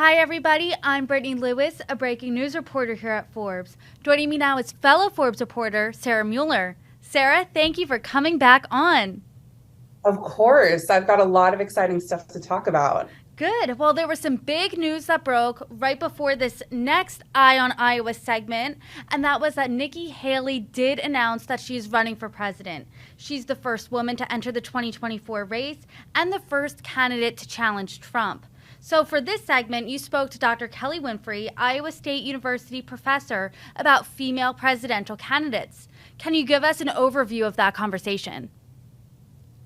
Hi, everybody. I'm Brittany Lewis, a breaking news reporter here at Forbes. Joining me now is fellow Forbes reporter Sarah Muller. Sarah, thank you for coming back on. Of course, I've got a lot of exciting stuff to talk about. Good. Well, there was some big news that broke right before this next Eye on Iowa segment, and that was that Nikki Haley did announce that she's running for president. She's the first woman to enter the 2024 race and the first candidate to challenge Trump. So for this segment, you spoke to Dr. Kelly Winfrey, Iowa State University professor, about female presidential candidates. Can you give us an overview of that conversation?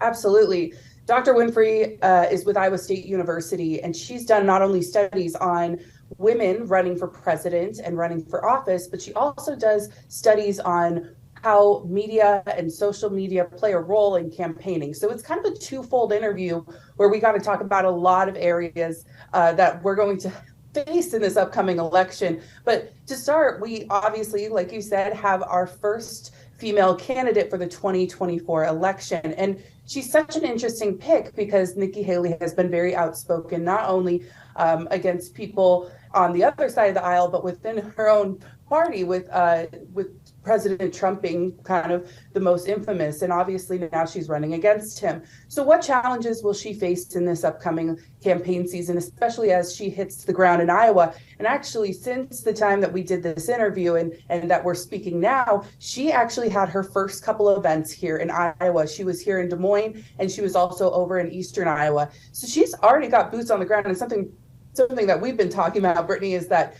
Absolutely. Dr. Winfrey is with Iowa State University, and she's done not only studies on women running for president and running for office, but she also does studies on how media and social media play a role in campaigning. So it's kind of a twofold interview where we got to talk about a lot of areas that we're going to face in this upcoming election. But to start, we obviously, like you said, have our first female candidate for the 2024 election. And she's such an interesting pick because Nikki Haley has been very outspoken, not only against people on the other side of the aisle, but within her own party with President Trump being kind of the most infamous. And obviously now she's running against him. So what challenges will she face in this upcoming campaign season, especially as she hits the ground in Iowa? And actually, since the time that we did this interview and that we're speaking now, she actually had her first couple of events here in Iowa. She was here in Des Moines, and she was also over in Eastern Iowa. So she's already got boots on the ground. And something that we've been talking about, Brittany, is that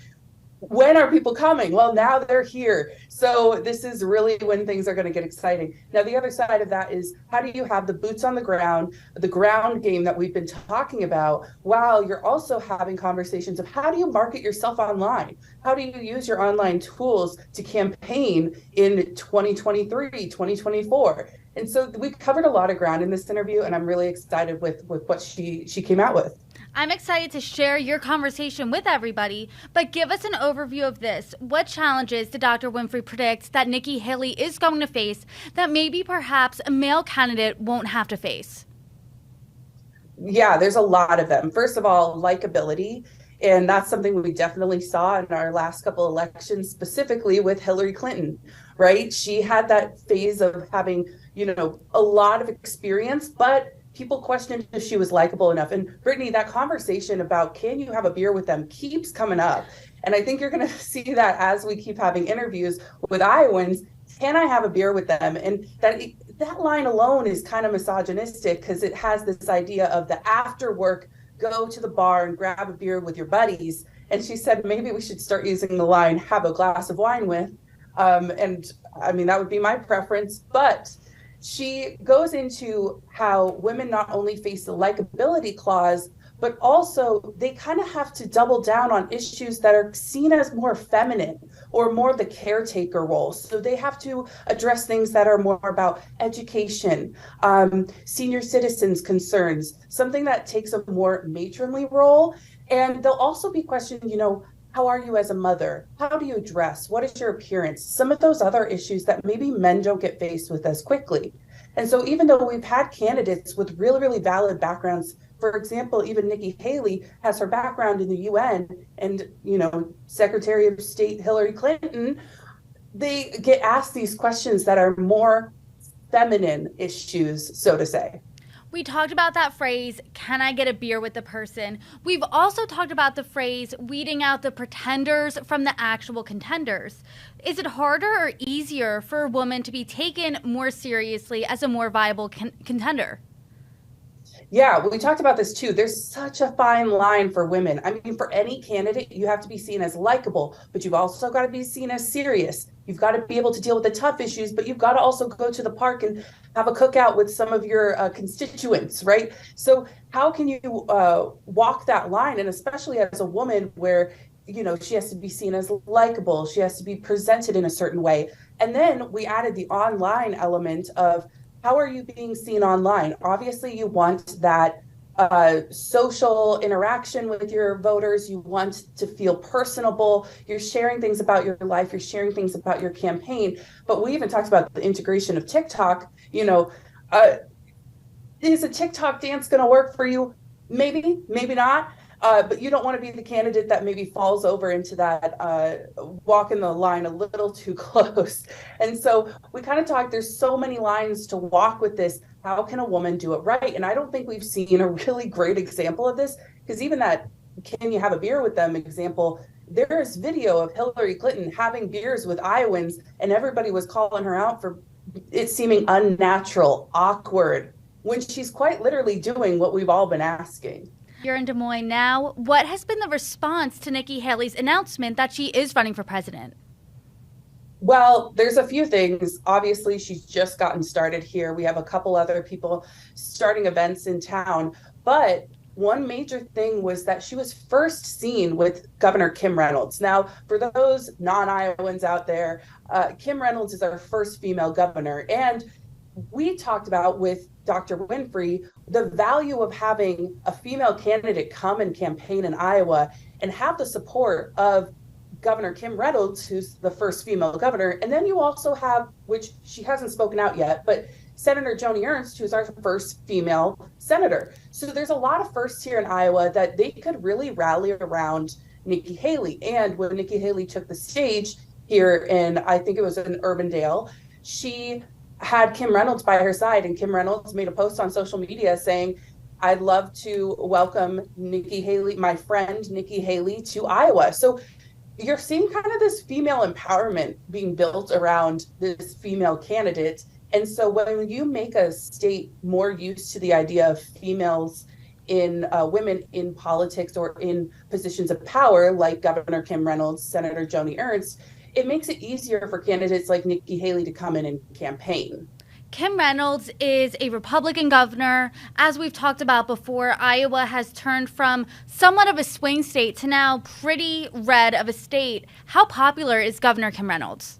when are people coming? Well, now they're here. So this is really when things are going to get exciting. Now, the other side of that is, how do you have the boots on the ground game that we've been talking about, while you're also having conversations of how do you market yourself online? How do you use your online tools to campaign in 2023, 2024? And so we covered a lot of ground in this interview, and I'm really excited with what she came out with. I'm excited to share your conversation with everybody, but give us an overview of this. What challenges did Dr. Winfrey predict that Nikki Haley is going to face that maybe perhaps a male candidate won't have to face? Yeah, there's a lot of them. First of all, likability. And that's something we definitely saw in our last couple elections, specifically with Hillary Clinton, right? She had that phase of having, a lot of experience, but people questioned if she was likable enough. And Brittany, that conversation about can you have a beer with them keeps coming up. And I think you're going to see that as we keep having interviews with Iowans. Can I have a beer with them? And that line alone is kind of misogynistic because it has this idea of the after work, go to the bar and grab a beer with your buddies. And she said, maybe we should start using the line, have a glass of wine with. And I mean, that would be my preference. But she goes into how women not only face the likability clause, but also they kind of have to double down on issues that are seen as more feminine or more the caretaker role. So they have to address things that are more about education, senior citizens' concerns, something that takes a more matronly role. And they'll also be questioned, how are you as a mother? How do you dress? What is your appearance? Some of those other issues that maybe men don't get faced with as quickly. And so even though we've had candidates with really, really valid backgrounds, for example, even Nikki Haley has her background in the UN and, Secretary of State Hillary Clinton, they get asked these questions that are more feminine issues, so to say. We talked about that phrase, can I get a beer with the person? We've also talked about the phrase, weeding out the pretenders from the actual contenders. Is it harder or easier for a woman to be taken more seriously as a more viable contender? Yeah, we talked about this too. There's such a fine line for women. I mean, for any candidate, you have to be seen as likable, but you've also got to be seen as serious. You've got to be able to deal with the tough issues, but you've got to also go to the park and have a cookout with some of your constituents, right? So how can you walk that line? And especially as a woman where, she has to be seen as likable. She has to be presented in a certain way. And then we added the online element of, how are you being seen online? Obviously, you want that social interaction with your voters. You want to feel personable. You're sharing things about your life. You're sharing things about your campaign. But we even talked about the integration of TikTok. Is a TikTok dance going to work for you? Maybe, maybe not. But you don't want to be the candidate that maybe falls over into that walking the line a little too close. And so we kind of talked, there's so many lines to walk with this. How can a woman do it right? And I don't think we've seen a really great example of this, because even that can you have a beer with them example, there's video of Hillary Clinton having beers with Iowans, and everybody was calling her out for it seeming unnatural, awkward, when she's quite literally doing what we've all been asking. You're in Des Moines now. What has been the response to Nikki Haley's announcement that she is running for president? Well, there's a few things. Obviously, she's just gotten started here. We have a couple other people starting events in town. But one major thing was that she was first seen with Governor Kim Reynolds. Now, for those non-Iowans out there, Kim Reynolds is our first female governor. And we talked about with Dr. Winfrey the value of having a female candidate come and campaign in Iowa and have the support of Governor Kim Reynolds, who's the first female governor. And then you also have, which she hasn't spoken out yet, but Senator Joni Ernst, who's our first female senator. So there's a lot of firsts here in Iowa that they could really rally around Nikki Haley. And when Nikki Haley took the stage here in, I think it was in Urbandale, she had Kim Reynolds by her side, and Kim Reynolds made a post on social media saying, I'd love to welcome Nikki Haley, my friend Nikki Haley, to Iowa. So you're seeing kind of this female empowerment being built around this female candidate. And so when you make a state more used to the idea of females in women in politics or in positions of power, like Governor Kim Reynolds, Senator Joni Ernst, it makes it easier for candidates like Nikki Haley to come in and campaign. Kim Reynolds is a Republican governor. As we've talked about before, Iowa has turned from somewhat of a swing state to now pretty red of a state. How popular is Governor Kim Reynolds?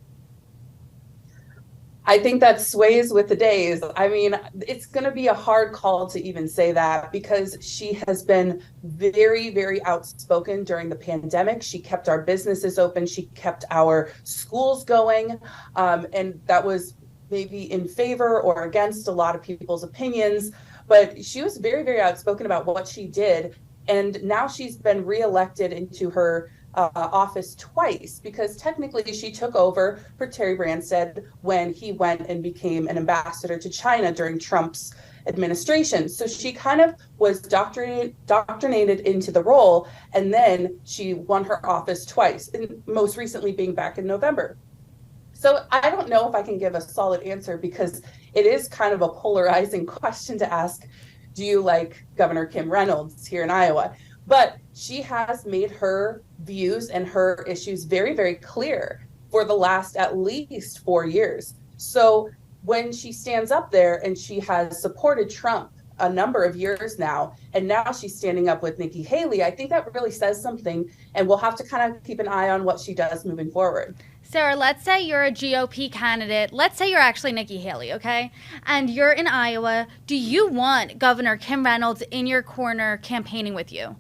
I think that sways with the days. I mean, it's going to be a hard call to even say that, because she has been very, very outspoken during the pandemic. She kept our businesses open. She kept our schools going. And that was maybe in favor or against a lot of people's opinions. But she was very, very outspoken about what she did. And now she's been reelected into her office twice, because technically she took over for Terry Branstad when he went and became an ambassador to China during Trump's administration. So she kind of was doctrinated into the role, and then she won her office twice, and most recently being back in November. So I don't know if I can give a solid answer, because it is kind of a polarizing question to ask. Do you like Governor Kim Reynolds here in Iowa? But she has made her views and her issues very, very clear for the last at least 4 years. So when she stands up there and she has supported Trump a number of years now, and now she's standing up with Nikki Haley, I think that really says something, and we'll have to kind of keep an eye on what she does moving forward. Sarah, let's say you're a GOP candidate. Let's say you're actually Nikki Haley, okay? And you're in Iowa. Do you want Governor Kim Reynolds in your corner campaigning with you?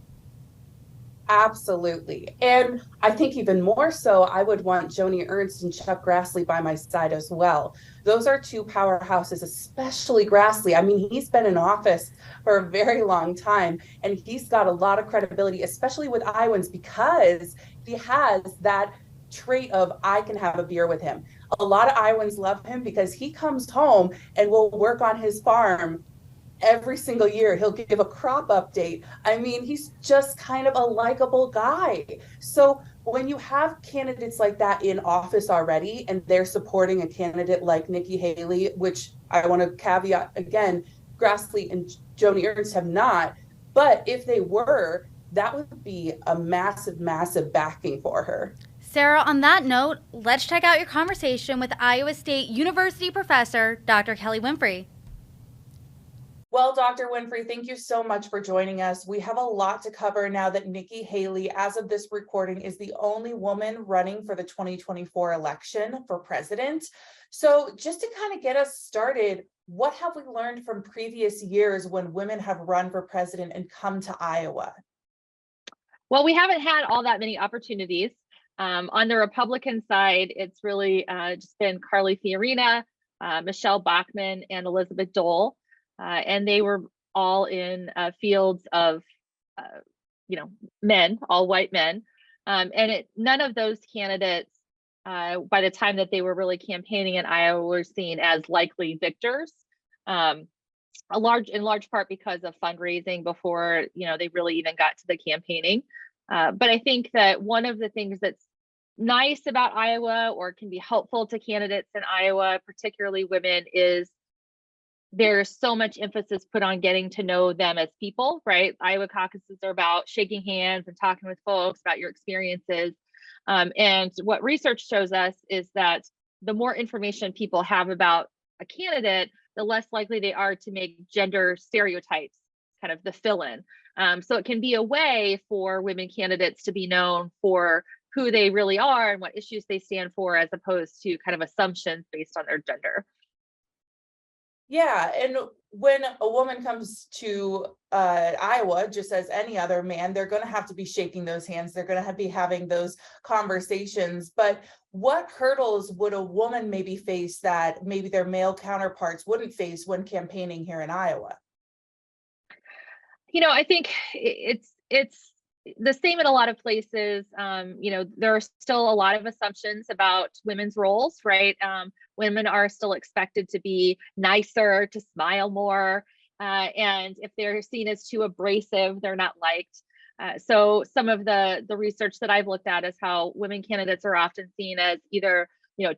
Absolutely. And I think even more so, I would want Joni Ernst and Chuck Grassley by my side as well. Those are two powerhouses, especially Grassley. I mean, he's been in office for a very long time, and he's got a lot of credibility, especially with Iowans, because he has that trait of, I can have a beer with him. A lot of Iowans love him because he comes home and will work on his farm every single year. He'll give a crop update. I mean, he's just kind of a likable guy. So when you have candidates like that in office already, and they're supporting a candidate like Nikki Haley, which I want to caveat again, Grassley and Joni Ernst have not, but if they were, that would be a massive, massive backing for her. Sarah, on that note, let's check out your conversation with Iowa State University professor, Dr. Kelly Winfrey. Well, Dr. Winfrey, thank you so much for joining us. We have a lot to cover now that Nikki Haley, as of this recording, is the only woman running for the 2024 election for president. So just to kind of get us started, what have we learned from previous years when women have run for president and come to Iowa? Well, we haven't had all that many opportunities. On the Republican side, it's really just been Carly Fiorina, Michelle Bachmann, and Elizabeth Dole. And they were all in fields of men, all white men. And none of those candidates, by the time that they were really campaigning in Iowa, were seen as likely victors. In large part because of fundraising before, they really even got to the campaigning. But I think that one of the things that's nice about Iowa, or can be helpful to candidates in Iowa, particularly women, is there's so much emphasis put on getting to know them as people, right? Iowa caucuses are about shaking hands and talking with folks about your experiences. And what research shows us is that the more information people have about a candidate, the less likely they are to make gender stereotypes kind of the fill-in. So it can be a way for women candidates to be known for who they really are and what issues they stand for, as opposed to kind of assumptions based on their gender. Yeah, and when a woman comes to Iowa, just as any other man, they're going to have to be shaking those hands. They're going to be having those conversations. But what hurdles would a woman maybe face that maybe their male counterparts wouldn't face when campaigning here in Iowa? I think it's the same in a lot of places. There are still a lot of assumptions about women's roles, right? Women are still expected to be nicer, to smile more. And if they're seen as too abrasive, they're not liked. So some of the research that I've looked at is how women candidates are often seen as either,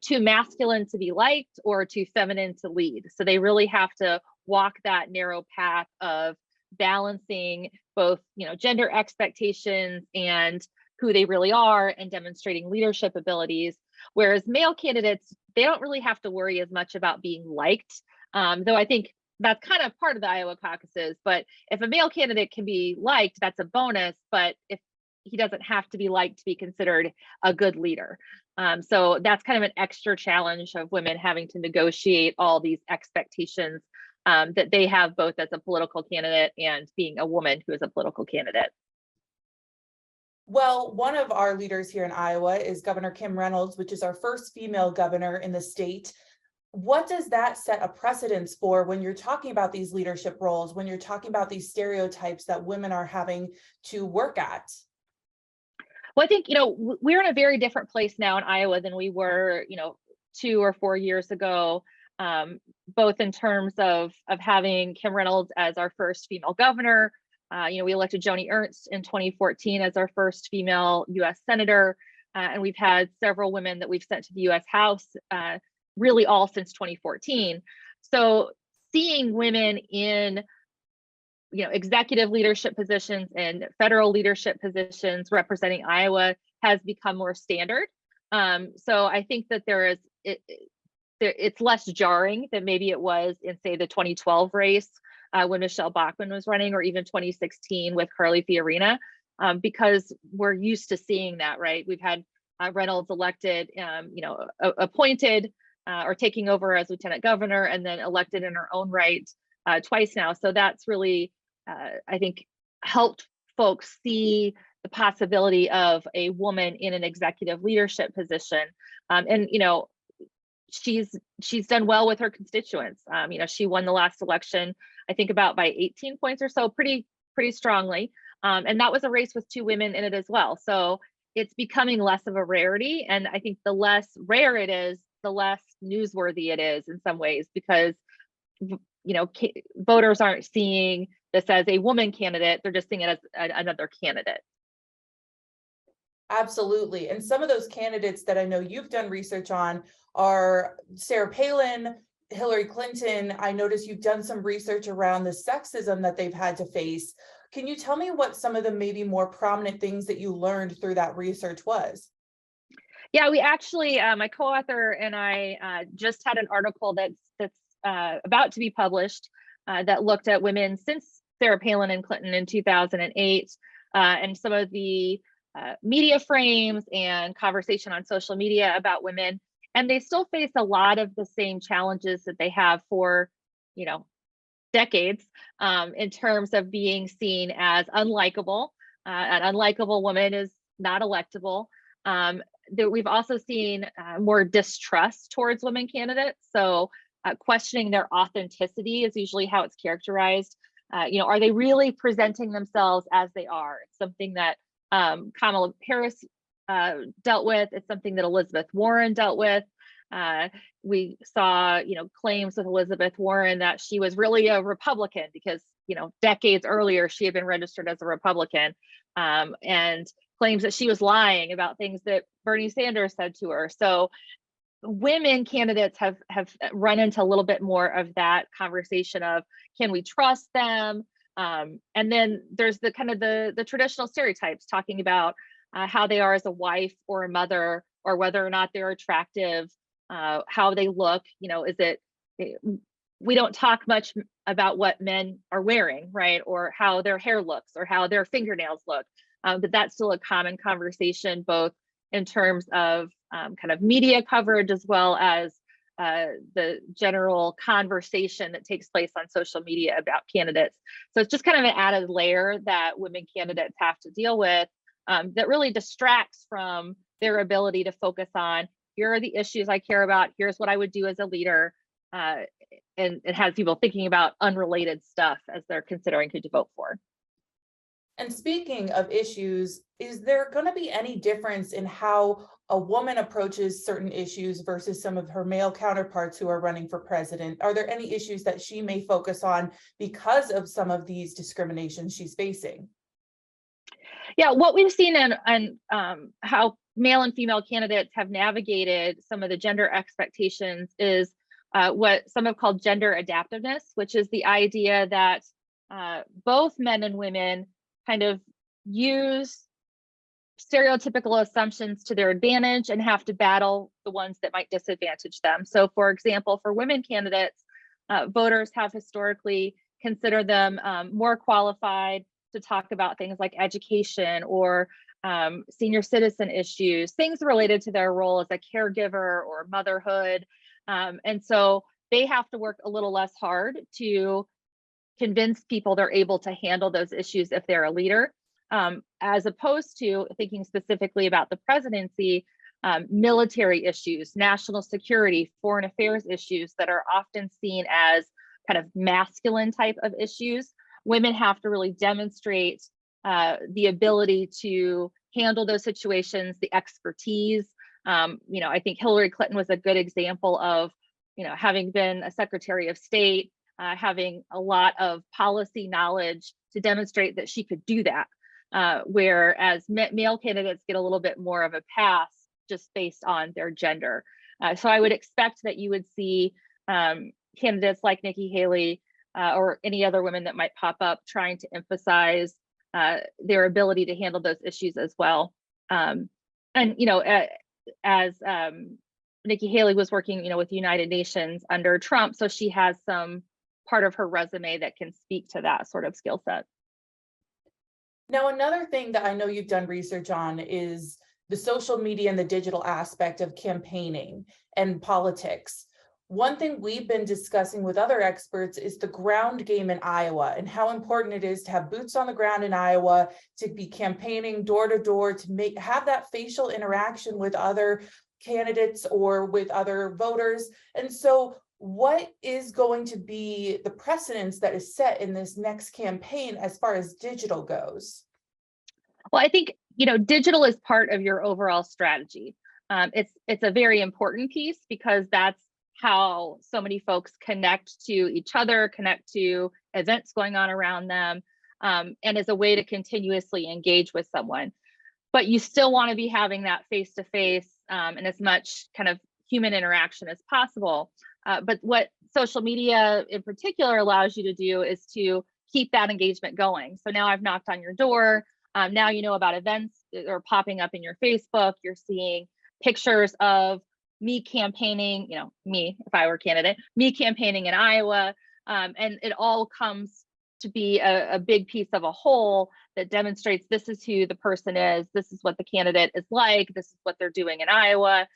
too masculine to be liked or too feminine to lead. So they really have to walk that narrow path of balancing both, gender expectations and who they really are, and demonstrating leadership abilities. Whereas male candidates, they don't really have to worry as much about being liked, though I think that's kind of part of the Iowa caucuses. But if a male candidate can be liked, that's a bonus. But if he doesn't have to be liked to be considered a good leader. So that's kind of an extra challenge of women having to negotiate all these expectations that they have, both as a political candidate and being a woman who is a political candidate. Well, one of our leaders here in Iowa is Governor Kim Reynolds, which is our first female governor in the state. What does that set a precedence for when you're talking about these leadership roles, when you're talking about these stereotypes that women are having to work at? Well, I think, we're in a very different place now in Iowa than we were, 2 or 4 years ago, both in terms of having Kim Reynolds as our first female governor. We elected Joni Ernst in 2014 as our first female U.S. senator, and we've had several women that we've sent to the U.S. House, really all since 2014. So seeing women in, executive leadership positions and federal leadership positions representing Iowa has become more standard. So I think that it's less jarring than maybe it was in, say, the 2012 race when Michelle Bachmann was running, or even 2016 with Carly Fiorina, because we're used to seeing that, right? We've had Reynolds elected, appointed or taking over as lieutenant governor, and then elected in her own right twice now. So that's really, I think, helped folks see the possibility of a woman in an executive leadership position. And she's done well with her constituents. She won the last election, I think, about by 18 points or so, pretty strongly. And that was a race with 2 women in it as well. So it's becoming less of a rarity. And I think the less rare it is, the less newsworthy it is in some ways, because, voters aren't seeing this as a woman candidate. They're just seeing it as another candidate. Absolutely. And some of those candidates that I know you've done research on are Sarah Palin, Hillary Clinton. I noticed you've done some research around the sexism that they've had to face. Can you tell me what some of the maybe more prominent things that you learned through that research was? Yeah, we actually, my co-author and I just had an article that's about to be published that looked at women since Sarah Palin and Clinton in 2008, and some of the media frames and conversation on social media about women. And they still face a lot of the same challenges that they have for, decades, in terms of being seen as unlikable. An unlikable woman is not electable. We've also seen more distrust towards women candidates. So questioning their authenticity is usually how it's characterized. Are they really presenting themselves as they are? It's something that Kamala Harris dealt with. It's something that Elizabeth Warren dealt with. We saw, claims with Elizabeth Warren that she was really a Republican because, decades earlier, she had been registered as a Republican, and claims that she was lying about things that Bernie Sanders said to her. So women candidates have run into a little bit more of that conversation of, can we trust them? And then there's the kind of the traditional stereotypes talking about how they are as a wife or a mother, or whether or not they're attractive, how they look. We don't talk much about what men are wearing, right? Or how their hair looks or how their fingernails look. But that's still a common conversation, both in terms of kind of media coverage, as well as the general conversation that takes place on social media about candidates. So it's just kind of an added layer that women candidates have to deal with, that really distracts from their ability to focus on, here are the issues I care about, here's what I would do as a leader, and it has people thinking about unrelated stuff as they're considering who to vote for. And speaking of issues, is there going to be any difference in how a woman approaches certain issues versus some of her male counterparts who are running for president? Are there any issues that she may focus on because of some of these discriminations she's facing? Yeah, what we've seen in how male and female candidates have navigated some of the gender expectations is what some have called gender adaptiveness, which is the idea that both men and women kind of use stereotypical assumptions to their advantage and have to battle the ones that might disadvantage them. So for example, for women candidates, voters have historically considered them more qualified to talk about things like education or senior citizen issues, things related to their role as a caregiver or motherhood. And so they have to work a little less hard to convince people they're able to handle those issues if they're a leader, as opposed to thinking specifically about the presidency, military issues, national security, foreign affairs issues that are often seen as kind of masculine type of issues. Women have to really demonstrate the ability to handle those situations, the expertise. I think Hillary Clinton was a good example of, having been a Secretary of State, having a lot of policy knowledge to demonstrate that she could do that. Whereas male candidates get a little bit more of a pass just based on their gender. So I would expect that you would see candidates like Nikki Haley or any other women that might pop up trying to emphasize their ability to handle those issues as well. As Nikki Haley was working, with the United Nations under Trump, so she has some part of her resume that can speak to that sort of skill set. Now, another thing that I know you've done research on is the social media and the digital aspect of campaigning and politics. One thing we've been discussing with other experts is the ground game in Iowa and how important it is to have boots on the ground in Iowa, to be campaigning door to door, to have that facial interaction with other candidates or with other voters. And so what is going to be the precedence that is set in this next campaign as far as digital goes? Well, I think, digital is part of your overall strategy. It's a very important piece because that's how so many folks connect to each other, connect to events going on around them, and as a way to continuously engage with someone. But you still want to be having that face-to-face and as much kind of human interaction as possible. But what social media in particular allows you to do is to keep that engagement going. So now I've knocked on your door. Now you know about events that are popping up in your Facebook. You're seeing pictures of me campaigning, me, if I were candidate, me campaigning in Iowa. And it all comes to be a big piece of a whole that demonstrates this is who the person is, this is what the candidate is like, this is what they're doing in Iowa.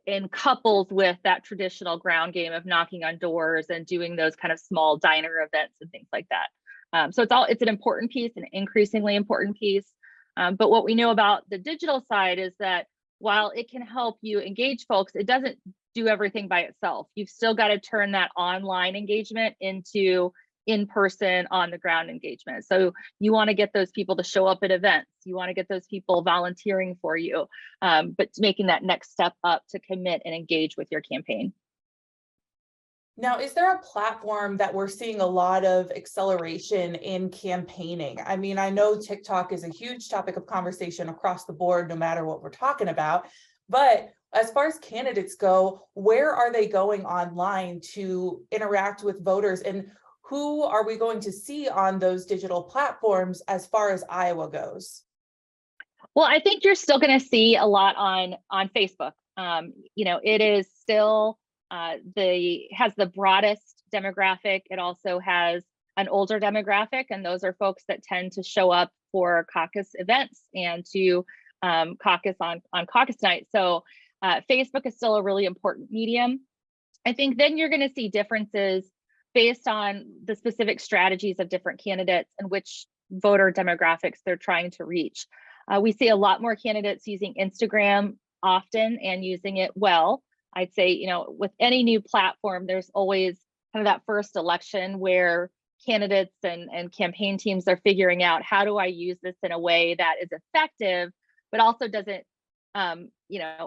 And coupled with that traditional ground game of knocking on doors and doing those kind of small diner events and things like that. So it's an important piece, an increasingly important piece. But what we know about the digital side is that while it can help you engage folks, it doesn't do everything by itself. You've still got to turn that online engagement into in-person, on-the-ground engagement. So you want to get those people to show up at events. You want to get those people volunteering for you, but making that next step up to commit and engage with your campaign. Now, is there a platform that we're seeing a lot of acceleration in campaigning? I mean, I know TikTok is a huge topic of conversation across the board, no matter what we're talking about. But as far as candidates go, where are they going online to interact with voters? And who are we going to see on those digital platforms as far as Iowa goes? Well, I think you're still going to see a lot on Facebook. It is still has the broadest demographic. It also has an older demographic, and those are folks that tend to show up for caucus events and to caucus on caucus night. So Facebook is still a really important medium. I think then you're going to see differences based on the specific strategies of different candidates and which voter demographics they're trying to reach. We see a lot more candidates using Instagram often and using it well. I'd say, with any new platform, there's always kind of that first election where candidates and campaign teams are figuring out, how do I use this in a way that is effective, but also doesn't,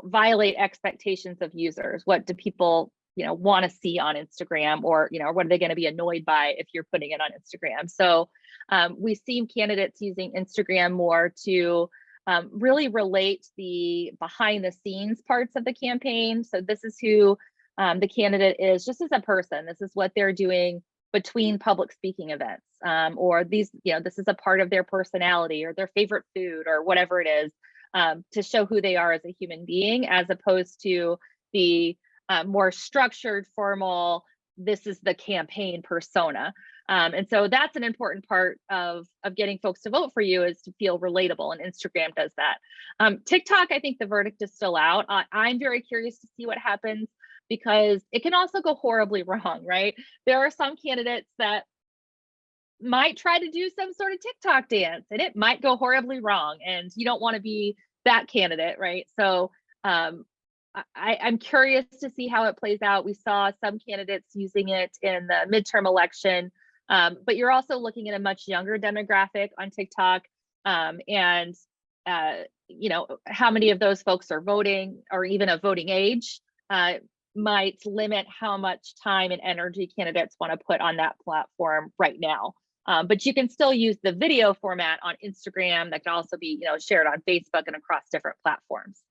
violate expectations of users? What do people, want to see on Instagram, or, what are they going to be annoyed by if you're putting it on Instagram? So we've seen candidates using Instagram more to really relate the behind the scenes parts of the campaign. So this is who the candidate is just as a person. This is what they're doing between public speaking events, or this is a part of their personality or their favorite food or whatever it is, to show who they are as a human being, as opposed to the more structured, formal, this is the campaign persona. And so that's an important part of getting folks to vote for you, is to feel relatable, and Instagram does that. TikTok, I think the verdict is still out. I'm very curious to see what happens, because it can also go horribly wrong, right? There are some candidates that might try to do some sort of TikTok dance, and it might go horribly wrong, and you don't want to be that candidate, right? So I'm curious to see how it plays out. We saw some candidates using it in the midterm election, but you're also looking at a much younger demographic on TikTok, and how many of those folks are voting, or even of voting age, might limit how much time and energy candidates want to put on that platform right now. But you can still use the video format on Instagram. That can also be, shared on Facebook and across different platforms.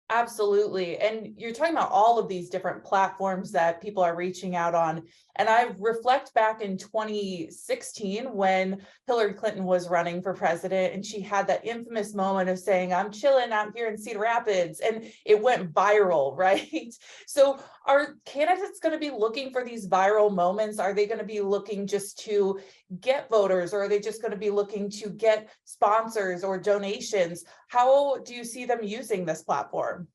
Absolutely. And you're talking about all of these different platforms that people are reaching out on. And I reflect back in 2016 when Hillary Clinton was running for president, and she had that infamous moment of saying, "I'm chilling out here in Cedar Rapids," and it went viral, right? So are candidates going to be looking for these viral moments? Are they going to be looking just to get voters, or are they just going to be looking to get sponsors or donations? How do you see them using this platform?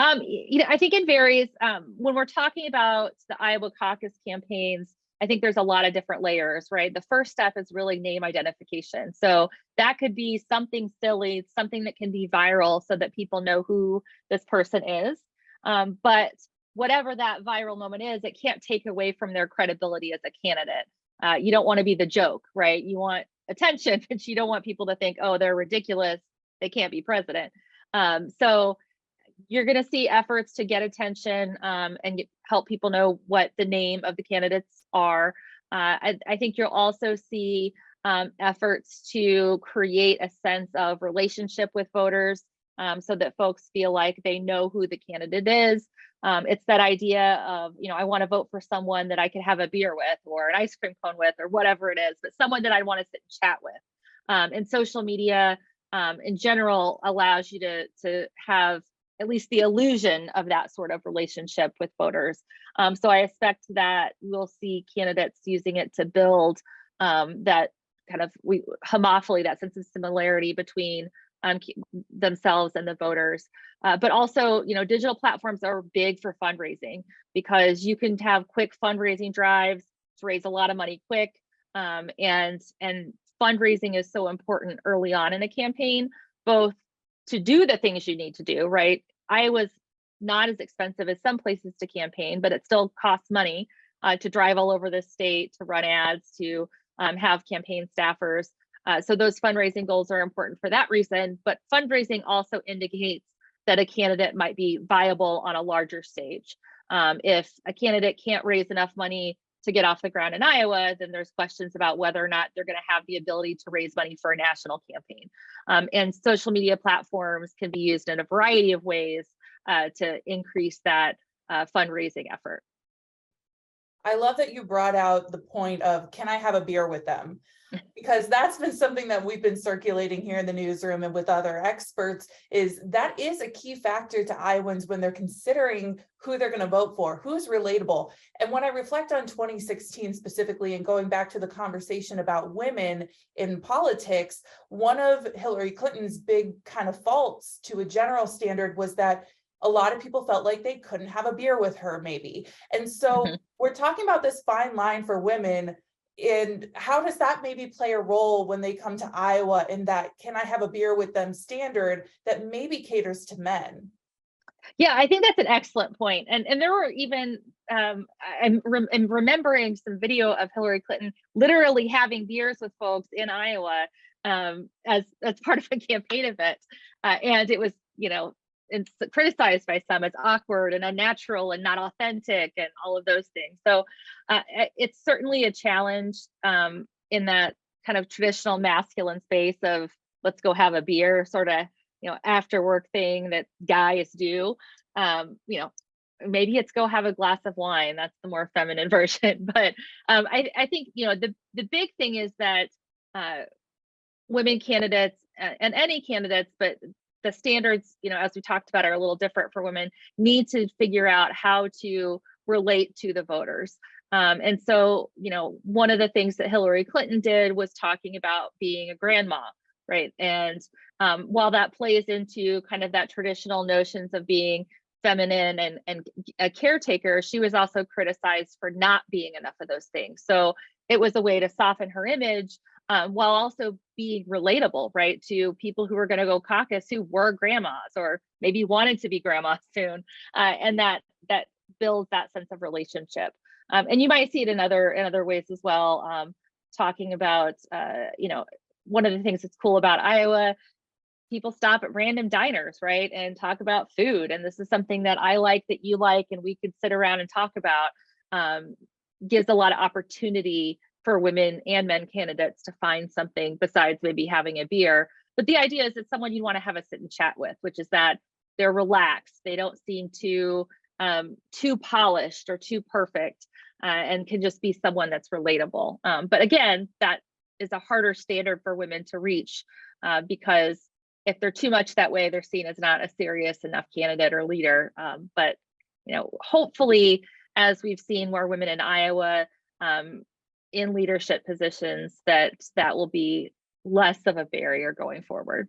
I think it varies. When we're talking about the Iowa caucus campaigns, I think there's a lot of different layers, right? The first step is really name identification. So that could be something silly, something that can be viral so that people know who this person is. But whatever that viral moment is, it can't take away from their credibility as a candidate. You don't want to be the joke, right? You want attention, but you don't want people to think, oh, they're ridiculous, they can't be president. So you're going to see efforts to get attention and help people know what the name of the candidates are. I think you'll also see efforts to create a sense of relationship with voters, so that folks feel like they know who the candidate is. It's that idea of, I want to vote for someone that I can have a beer with, or an ice cream cone with, or whatever it is, but someone that I want to sit and chat with. And social media in general allows you to have at least the illusion of that sort of relationship with voters. So I expect that we'll see candidates using it to build that kind of homophily, that sense of similarity between themselves and the voters. But also, digital platforms are big for fundraising, because you can have quick fundraising drives to raise a lot of money quick. And fundraising is so important early on in a campaign, both to do the things you need to do, right? Iowa's not as expensive as some places to campaign, but it still costs money. to drive all over the state, to run ads, to have campaign staffers. So those fundraising goals are important for that reason, but fundraising also indicates that a candidate might be viable on a larger stage. If a candidate can't raise enough money to get off the ground in Iowa, then there's questions about whether or not they're going to have the ability to raise money for a national campaign. And social media platforms can be used in a variety of ways to increase that fundraising effort. I love that you brought out the point of, can I have a beer with them? Because that's been something that we've been circulating here in the newsroom and with other experts, is that is a key factor to Iowans when they're considering who they're going to vote for, who's relatable. And when I reflect on 2016 specifically, and going back to the conversation about women in politics, one of Hillary Clinton's big kind of faults to a general standard was that a lot of people felt like they couldn't have a beer with her, maybe. And so we're talking about this fine line for women. And how does that maybe play a role when they come to Iowa, in that can I have a beer with them standard that maybe caters to men? Yeah, I think that's an excellent point. And there were even, I'm remembering some video of Hillary Clinton literally having beers with folks in Iowa as part of a campaign event. And it was, it's criticized by some as awkward and unnatural and not authentic and all of those things. So it's certainly a challenge in that kind of traditional masculine space of let's go have a beer sort of, after work thing that guys do. Maybe it's go have a glass of wine. That's the more feminine version. But I think, the big thing is that women candidates and any candidates, but the standards, as we talked about, are a little different for women, need to figure out how to relate to the voters. And so, one of the things that Hillary Clinton did was talking about being a grandma, right? And while that plays into kind of that traditional notions of being feminine and a caretaker, she was also criticized for not being enough of those things. So it was a way to soften her image, while also being relatable, right, to people who are going to go caucus who were grandmas or maybe wanted to be grandmas soon, and that builds that sense of relationship. And you might see it in other ways as well. Talking about, one of the things that's cool about Iowa, people stop at random diners, right, and talk about food. And this is something that I like, that you like, and we could sit around and talk about. Gives a lot of opportunity for women and men candidates to find something besides maybe having a beer. But the idea is it's someone you want to have a sit and chat with, which is that they're relaxed. They don't seem too polished or too perfect, and can just be someone that's relatable. But again, that is a harder standard for women to reach, because if they're too much that way, they're seen as not a serious enough candidate or leader. But hopefully, as we've seen more women in Iowa in leadership positions, that will be less of a barrier going forward.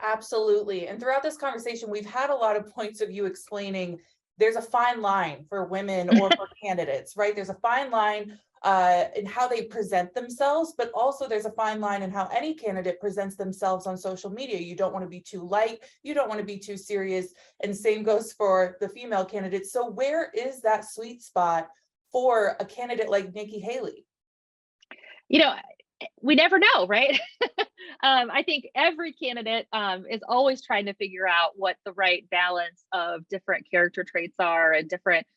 Absolutely. And throughout this conversation, we've had a lot of points of you explaining there's a fine line for women or for candidates, right? There's a fine line in how they present themselves, but also there's a fine line in how any candidate presents themselves on social media. You don't want to be too light, you don't want to be too serious, and same goes for the female candidates. So where is that sweet spot for a candidate like Nikki Haley? We never know, right? I think every candidate is always trying to figure out what the right balance of different character traits are and different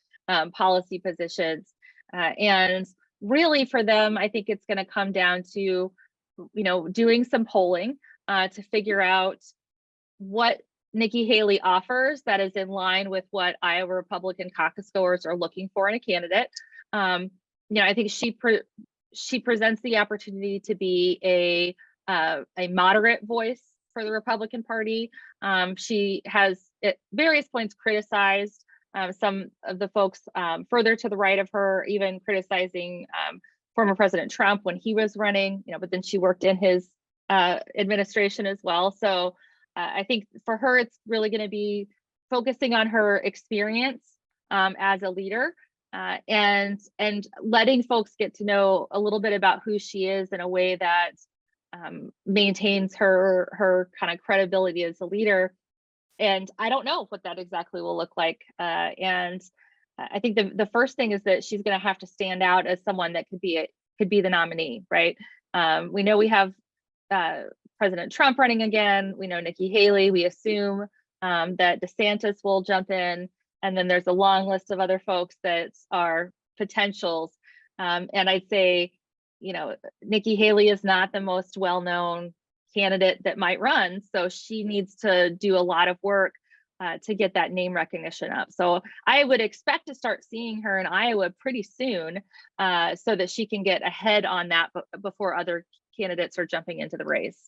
policy positions. And really for them, I think it's going to come down to, doing some polling to figure out what Nikki Haley offers that is in line with what Iowa Republican caucus goers are looking for in a candidate. I think she presents the opportunity to be a moderate voice for the Republican Party. She has at various points criticized some of the folks further to the right of her, even criticizing former President Trump when he was running, but then she worked in his administration as well. So I think for her, it's really going to be focusing on her experience as a leader, and letting folks get to know a little bit about who she is in a way that maintains her kind of credibility as a leader. And I don't know what that exactly will look like. And I think the first thing is that she's going to have to stand out as someone that could be the nominee, right? We know we have President Trump running again. We know Nikki Haley. We assume that DeSantis will jump in, and then there's a long list of other folks that are potentials. And I'd say, Nikki Haley is not the most well-known candidate that might run, so she needs to do a lot of work to get that name recognition up. So I would expect to start seeing her in Iowa pretty soon, so that she can get ahead on that before other candidates are jumping into the race.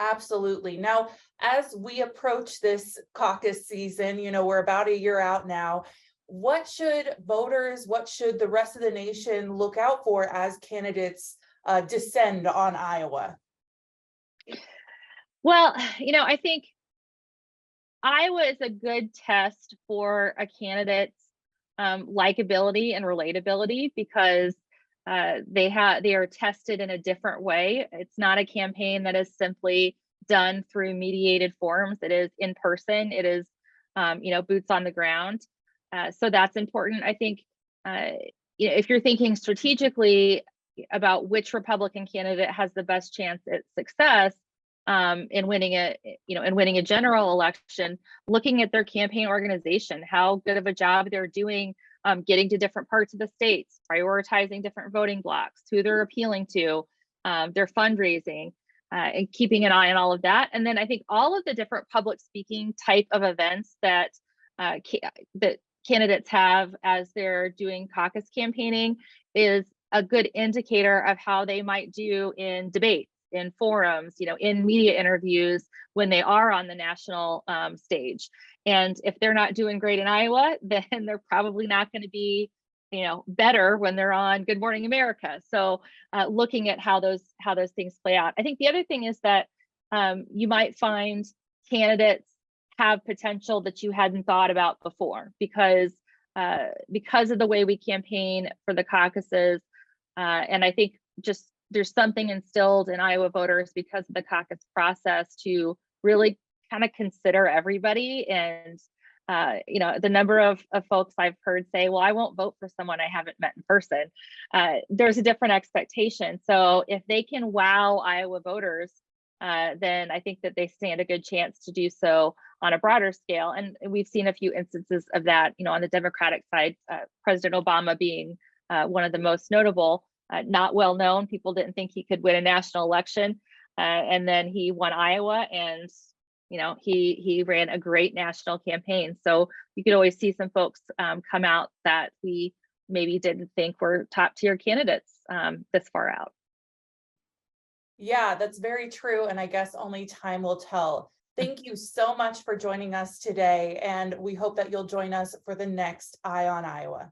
Absolutely. Now, as we approach this caucus season, we're about a year out now. What should voters, what should the rest of the nation look out for as candidates descend on Iowa? Well, I think Iowa is a good test for a candidate's likability and relatability, because they are tested in a different way. It's not a campaign that is simply done through mediated forums. It is in person. It is, boots on the ground. So that's important. I think, if you're thinking strategically about which Republican candidate has the best chance at success in winning a general election, looking at their campaign organization, how good of a job they're doing getting to different parts of the states, prioritizing different voting blocks, who they're appealing to, their fundraising, and keeping an eye on all of that. And then I think all of the different public speaking type of events that that candidates have as they're doing caucus campaigning is a good indicator of how they might do in debates, in forums, in media interviews when they are on the national stage. And if they're not doing great in Iowa, then they're probably not going to be, better when they're on Good Morning America. So looking at how those things play out. I think the other thing is that you might find candidates have potential that you hadn't thought about before, because of the way we campaign for the caucuses. And I think just there's something instilled in Iowa voters because of the caucus process to really kind of consider everybody. And the number of folks I've heard say, well, I won't vote for someone I haven't met in person. There's a different expectation. So if they can wow Iowa voters, then I think that they stand a good chance to do so on a broader scale. And we've seen a few instances of that, on the Democratic side, President Obama being one of the most notable. Not well known. People didn't think he could win a national election. And then he won Iowa, and he ran a great national campaign. So you could always see some folks come out that we maybe didn't think were top tier candidates this far out. Yeah, that's very true. And I guess only time will tell. Thank you so much for joining us today. And we hope that you'll join us for the next Eye on Iowa.